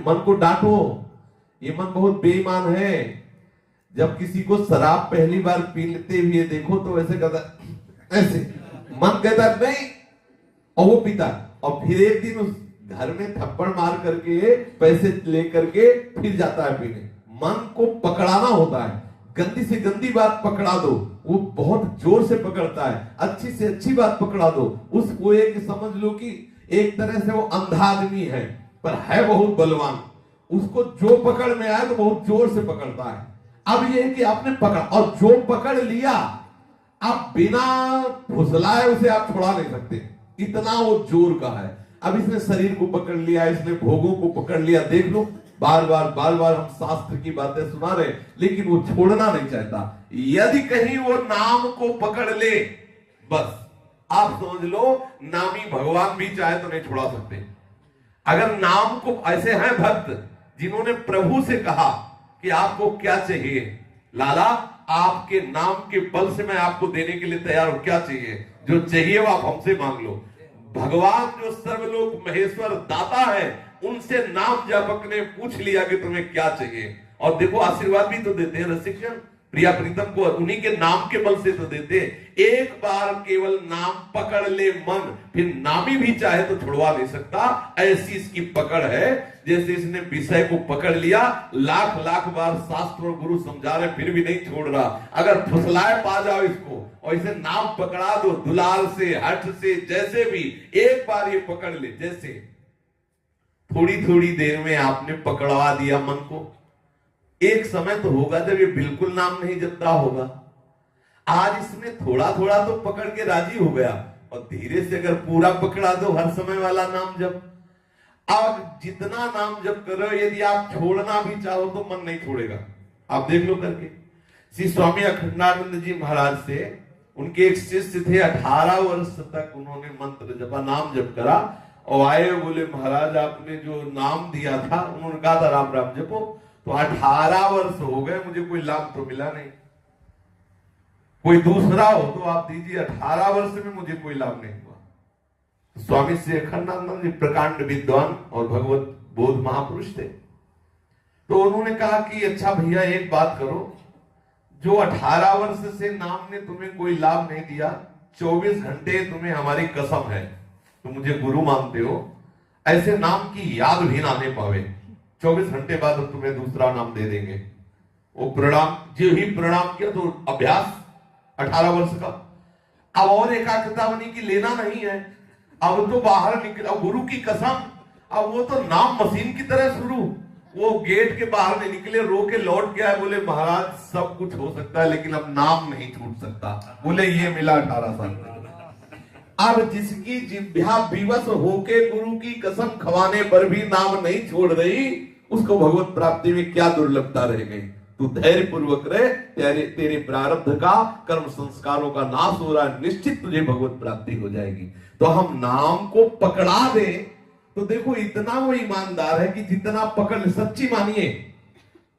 मन को डांटो, ये मन बहुत बेईमान है। जब किसी को शराब पहली बार पीते हुए देखो तो ऐसे कहता, ऐसे मन कहता नहीं, और वो पीता, और फिर एक दिन उस घर में थप्पड़ मार करके पैसे लेकर के फिर जाता है पीने। मन को पकड़ाना होता है, गंदी से गंदी बात पकड़ा दो, वो बहुत जोर से पकड़ता है। अच्छी से अच्छी बात पकड़ा दो, उसको एक समझ लो कि एक तरह से वो अंधा आदमी है पर है बहुत बलवान, उसको जो पकड़ में आए तो बहुत जोर से पकड़ता है। अब ये है कि आपने पकड़ा, और जो पकड़ लिया आप बिना फुसलाए उसे आप छुड़ा नहीं सकते, इतना वो जोर का है। अब इसने शरीर को पकड़ लिया, इसने भोगों को पकड़ लिया। देख लो, बार बार हम शास्त्र की बातें सुना रहे, लेकिन वो छोड़ना नहीं चाहता। यदि कहीं वो नाम को पकड़ ले, बस आप समझ लो नामी भगवान भी चाहे तो नहीं छुड़ा सकते। अगर नाम को, ऐसे हैं भक्त जिन्होंने प्रभु से कहा कि आपको क्या चाहिए, लाला आपके नाम के बल से मैं आपको देने के लिए तैयार हूं, क्या चाहिए, जो चाहिए वो आप हमसे मांग लो। भगवान जो सर्वलोक महेश्वर दाता है, उनसे नाम जपक ने पूछ लिया कि तुम्हें क्या चाहिए, और देखो आशीर्वाद भी तो देते हैं रसिकजन, प्रिया प्रीतम को उन्हीं के नाम के बल से तो देते। एक बार केवल नाम पकड़ ले मन, फिर नामी भी चाहे तो छुड़वा नहीं सकता, ऐसी इसकी पकड़ है। जैसे इसने विषय को पकड़ लिया, लाख बार शास्त्र और गुरु समझा रहे फिर भी नहीं छोड़ रहा। अगर फुसलाए पा जाओ इसको और इसे नाम पकड़ा दो, दुलार से हठ से जैसे भी, एक बार ये पकड़ ले, जैसे थोड़ी देर में आपने पकड़वा दिया मन को। एक समय तो होगा जब ये बिल्कुल नाम नहीं जपता होगा। आज इसने थोड़ा तो पकड़ के राजी हो गया, और धीरे से अगर पूरा पकड़ा दो हर समय वाला नाम जप। अब जितना नाम जप करो, यदि आप छोड़ना भी चाहो तो मन नहीं छोड़ेगा। आप देख लो करके। श्री स्वामी अखंडानंद जी महाराज से उनके एक शिष्य थे, 18 वर्ष तक उन्होंने मंत्र जपा, नाम जप करा, और आए बोले महाराज आपने जो नाम दिया था, उन्होंने कहा था राम राम जपो, तो 18 वर्ष हो गए, मुझे कोई लाभ तो मिला नहीं। कोई दूसरा हो तो आप दीजिए, 18 वर्ष में मुझे कोई लाभ नहीं हुआ। स्वामी श्री अखंडानंद जी प्रकांड विद्वान और भगवत बोध महापुरुष थे, तो उन्होंने कहा कि अच्छा भैया एक बात करो, जो 18 वर्ष से नाम ने तुम्हें कोई लाभ नहीं दिया, 24 घंटे तुम्हें हमारी कसम है, तो मुझे गुरु मानते हो, ऐसे नाम की याद भी ना आने पावे, 24 घंटे बाद तुम्हें दूसरा नाम दे देंगे। वो प्रणाम, जो ही प्रणाम किया तो अभ्यास 18 वर्ष का। अब और एकाग्रता बनी कि लेना नहीं है, अब तो बाहर निकला, गुरु की कसम, अब वो तो नाम मशीन की तरह शुरू। वो गेट के बाहर नहीं निकले, रो के लौट गया, बोले महाराज सब कुछ हो सकता है लेकिन अब नाम नहीं छूट सकता। बोले ये मिला 18 साल में। अब जिसकी जिह्वा विवश होके गुरु की कसम खवाने पर भी नाम नहीं छोड़ रही, उसको भगवत प्राप्ति में क्या दुर्लभता रह गई। तू धैर्य पूर्वक रहे, तेरे प्रारब्ध का, कर्म संस्कारों का नाश हो रहा है, निश्चित तुझे भगवत प्राप्ति हो जाएगी। तो हम नाम को पकड़ा दे तो देखो इतना वो ईमानदार है कि जितना पकड़, सच्ची मानिए,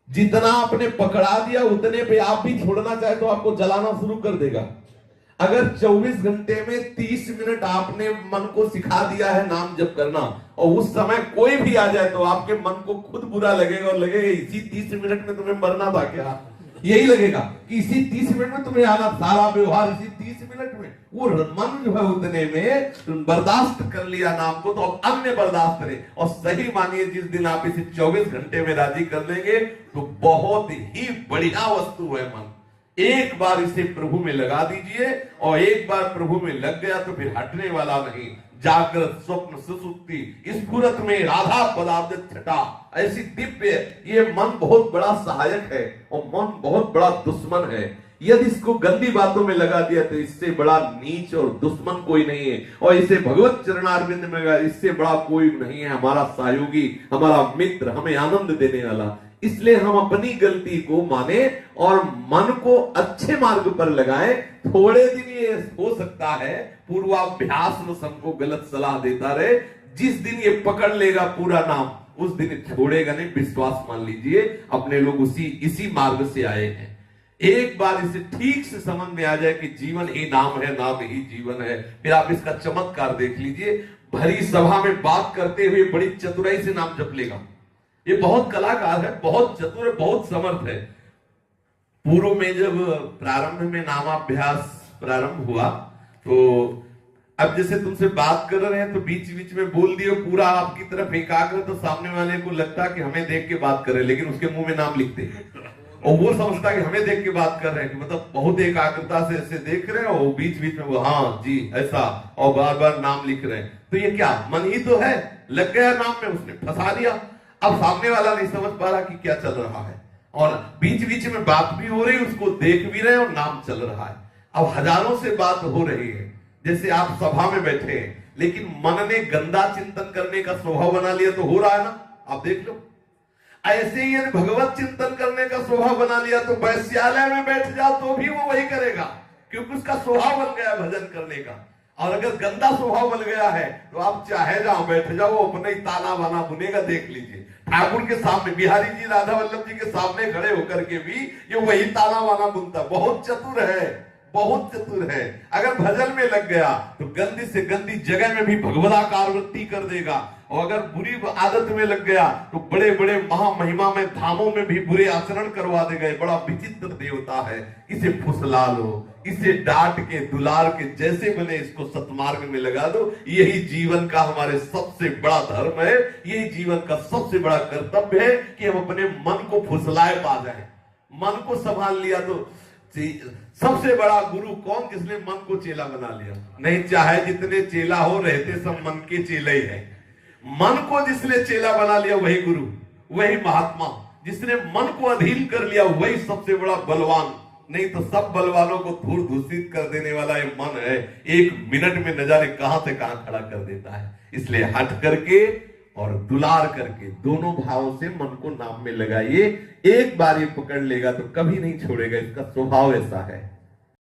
जितना आपने पकड़ा दिया उतने पे आप भी छोड़ना चाहे तो आपको जलाना शुरू कर देगा। अगर 24 घंटे में 30 मिनट आपने मन को सिखा दिया है नाम जप करना, और उस समय कोई भी आ जाए तो आपके मन को खुद बुरा लगेगा, और लगेगा इसी 30 मिनट में तुम्हें मरना था क्या, यही लगेगा कि इसी 30 मिनट में तुम्हें आना, सारा व्यवहार इसी 30 मिनट में। वो मन जो है उतने में बर्दाश्त कर लिया नाम को, तो अब अन्य बर्दाश्त करे। और सही मानिए, जिस दिन आप इसे 24 घंटे में राजी कर लेंगे तो बहुत ही बढ़िया वस्तु है मन। एक बार इसे प्रभु में लगा दीजिए, और एक बार प्रभु में लग गया तो फिर हटने वाला नहीं। जागृत स्वप्न सुसुप्ति स्फुरत में राधा पदार्थ छटा, ऐसी दिव्य, ये मन बहुत बड़ा सहायक है और मन बहुत बड़ा दुश्मन है। यदि इसको गंदी बातों में लगा दिया तो इससे बड़ा नीच और दुश्मन कोई नहीं है, और इसे भगवत चरणारविंद में लगा, इससे बड़ा कोई नहीं है, हमारा सहयोगी, हमारा मित्र, हमें आनंद देने वाला। इसलिए हम अपनी गलती को माने और मन को अच्छे मार्ग पर लगाएं। थोड़े दिन ये हो सकता है पूर्वाभ्यास में सबको गलत सलाह देता रहे, जिस दिन ये पकड़ लेगा पूरा नाम, उस दिन छोड़ेगा नहीं, विश्वास मान लीजिए। अपने लोग इसी मार्ग से आए हैं। एक बार इसे ठीक से समझ में आ जाए कि जीवन ही नाम है, नाम ही जीवन है, फिर आप इसका चमत्कार देख लीजिए। भरी सभा में बात करते हुए बड़ी चतुराई से नाम जप लेगा। ये बहुत कलाकार है, बहुत चतुर है, बहुत समर्थ है। पूर्व में जब प्रारंभ में नामाभ्यास प्रारंभ हुआ तो अब जैसे तुमसे बात कर रहे हैं तो बीच बीच में बोल दिए, पूरा आपकी तरफ एकाग्र, तो सामने वाले को लगता है कि हमें देख के बात कर रहे हैं, लेकिन उसके मुंह में नाम लिखते हैं और वो समझता है कि हमें देख के बात कर रहे हैं, कि मतलब बहुत एकाग्रता से ऐसे देख रहे हैं और बीच बीच में वो हाँ जी ऐसा और बार बार नाम लिख रहे हैं। तो ये क्या मन ही तो है, लग गया नाम में, उसने फंसा दिया। अब सामने वाला नहीं समझ पा रहा कि क्या चल रहा है, और बीच बीच में बात भी हो रही, उसको देख भी रहे और नाम चल रहा है। अब हजारों से बात हो रही है, जैसे आप सभा में बैठे हैं, लेकिन मन ने गंदा चिंतन करने का स्वभाव बना लिया तो हो रहा है ना, आप देख लो। ऐसे ही यदि भगवत चिंतन करने का स्वभाव बना लिया तो वैश्यालय में बैठ जाओ तो भी वो वही करेगा, क्योंकि उसका स्वभाव बन गया भजन करने का। और अगर गंदा स्वभाव बन गया है तो आप चाहे जहां बैठ जाओ, वो अपने ही ताना बाना बुनेगा, देख लीजिए। ठाकुर के सामने, बिहारी जी राधा वल्लभ जी के सामने खड़े होकर के भी ये वही ताना बाना बुनता। बहुत चतुर है, बहुत चतुर है। अगर भजन में लग गया तो गंदी से गंदी जगह में भी भगवदाकार वृत्ति कर देगा, और अगर बुरी आदत में लग गया तो बड़े बड़े महामहिमा में धामों में भी बुरे आचरण करवा देगा। बड़ा विचित्र देवता है, इसे फुसला लो, इसे डांट के दुलार के जैसे बने इसको सतमार्ग में लगा दो। यही जीवन का हमारे सबसे बड़ा धर्म है, यही जीवन का सबसे बड़ा कर्तव्य है कि हम अपने मन को फुसलाए पा जाए। मन को संभाल लिया तो सबसे बड़ा गुरु कौन, जिसने मन को चेला बना लिया? नहीं, चाहे जितने चेला हो, रहते सब मन के चेले ही है। मन को जिसने चेला बना लिया वही गुरु, वही महात्मा। जिसने मन को अधीन कर लिया वही सबसे बड़ा बलवान। नहीं तो सब बलवानों को धूल दूषित कर देने वाला ये मन है, एक मिनट में न जाने कहां से कहां खड़ा कर देता है। इसलिए हट करके और दुलार करके दोनों भावों से मन को नाम में लगाइए। एक बार ये पकड़ लेगा तो कभी नहीं छोड़ेगा, इसका स्वभाव ऐसा है।